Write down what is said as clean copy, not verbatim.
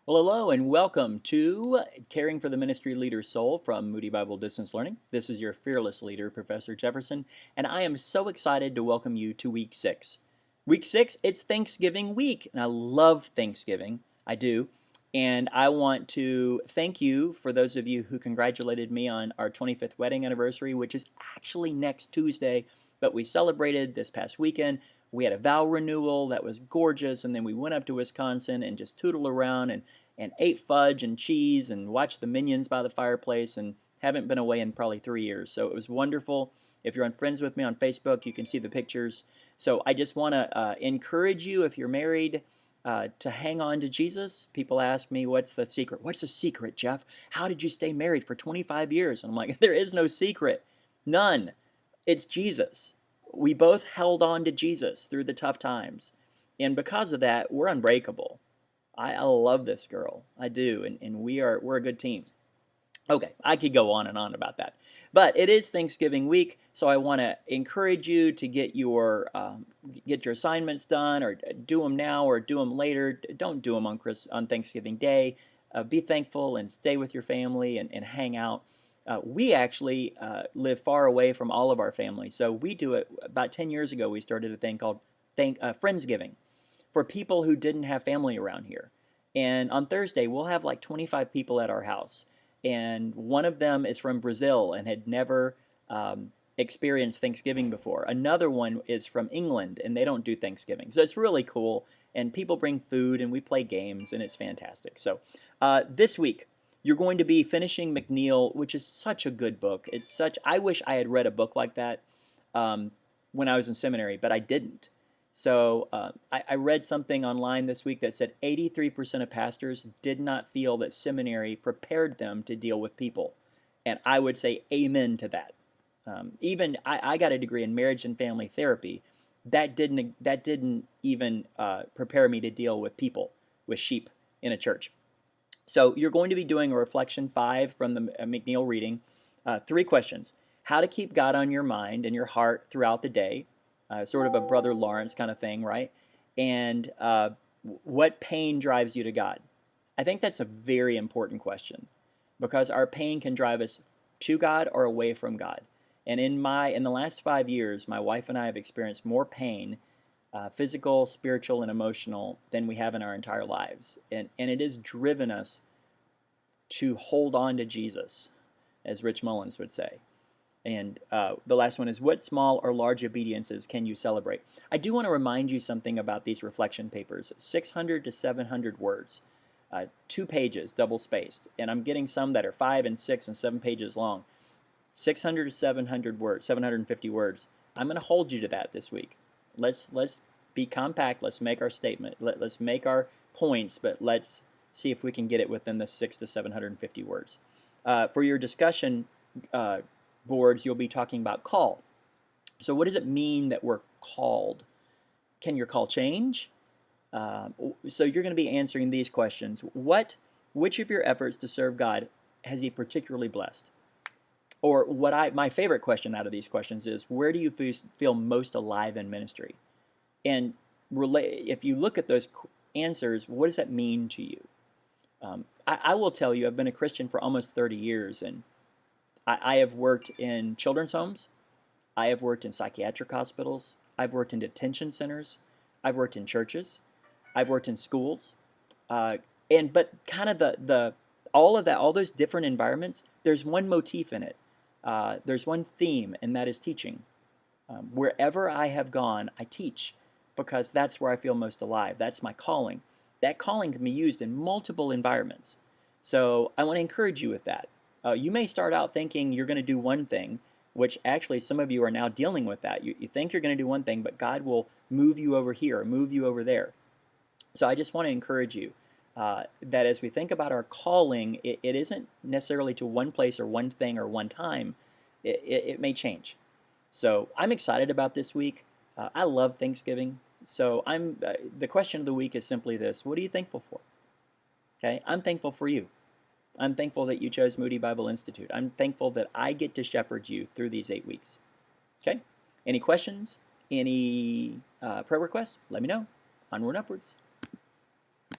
Well, hello and welcome to Caring for the Ministry Leader's Soul from Moody Bible Distance Learning. This is your fearless leader, Professor Jefferson, and I am so excited to welcome you to week 6. Week 6, it's Thanksgiving week, and I love Thanksgiving. I do. And I want to thank you for those of you who congratulated me on our 25th wedding anniversary, which is actually next Tuesday, but we celebrated this past weekend. We had a vow renewal that was gorgeous, and then we went up to Wisconsin and just tootled around and ate fudge and cheese and watched the Minions by the fireplace and haven't been away in probably 3 years. So it was wonderful. If you're on Friends with me on Facebook, you can see the pictures. So I just want to encourage you, if you're married, to hang on to Jesus. People ask me, what's the secret? What's the secret, Jeff? How did you stay married for 25 years? And I'm like, there is no secret. None. It's Jesus. We both held on to Jesus through the tough times. And because of that, we're unbreakable. I love this girl. I do. And we're a good team. Okay, I could go on and on about that. But it is Thanksgiving week, so I want to encourage you to get your assignments done, or do them now or do them later. Don't do them on Thanksgiving Day. Be thankful and stay with your family and hang out. We actually live far away from all of our family, so we do it. About 10 years ago, we started a thing called Friendsgiving for people who didn't have family around here. And on Thursday, we'll have like 25 people at our house. And one of them is from Brazil and had never experienced Thanksgiving before. Another one is from England, and they don't do Thanksgiving. So it's really cool. And people bring food, and we play games, and it's fantastic. So this week, you're going to be finishing McNeil, which is such a good book. I wish I had read a book like that when I was in seminary, but I didn't. So I read something online this week that said 83% of pastors did not feel that seminary prepared them to deal with people. And I would say amen to that. Even I got a degree in marriage and family therapy. That didn't even prepare me to deal with people, with sheep in a church. So you're going to be doing a reflection 5 from the McNeil reading. 3 questions. How to keep God on your mind and your heart throughout the day. Sort of a Brother Lawrence kind of thing, right? And what pain drives you to God? I think that's a very important question, because our pain can drive us to God or away from God. And in the last 5 years, my wife and I have experienced more pain, physical, spiritual, and emotional, than we have in our entire lives. And it has driven us to hold on to Jesus, as Rich Mullins would say. And the last one is, what small or large obediences can you celebrate? I do want to remind you something about these reflection papers. 600 to 700 words, 2 pages, double-spaced. And I'm getting some that are 5 and 6 and 7 pages long. 600 to 700 words, 750 words. I'm going to hold you to that this week. Let's be compact. Let's make our statement. Let's make our points, but let's see if we can get it within the 6 to 750 words. For your discussion boards, you'll be talking about call. So what does it mean that we're called? Can your call change? So you're going to be answering these questions. Which of your efforts to serve God has He particularly blessed? Or my favorite question out of these questions is, where do you feel most alive in ministry? And if you look at those answers, what does that mean to you? I will tell you, I've been a Christian for almost 30 years, and I have worked in children's homes. I have worked in psychiatric hospitals. I've worked in detention centers. I've worked in churches. I've worked in schools. But kind of all those different environments, there's one motif in it. There's one theme, and that is teaching. Wherever I have gone, I teach, because that's where I feel most alive. That's my calling. That calling can be used in multiple environments. So I want to encourage you with that. You may start out thinking you're going to do one thing, which actually some of you are now dealing with that. You think you're going to do one thing, but God will move you over here, or move you over there. So I just want to encourage you that as we think about our calling, it isn't necessarily to one place or one thing or one time. It may change. So I'm excited about this week. I love Thanksgiving. So the question of the week is simply this: what are you thankful for? Okay, I'm thankful for you. I'm thankful that you chose Moody Bible Institute. I'm thankful that I get to shepherd you through these 8 weeks. Okay? Any questions? Any prayer requests? Let me know. Onward and upwards.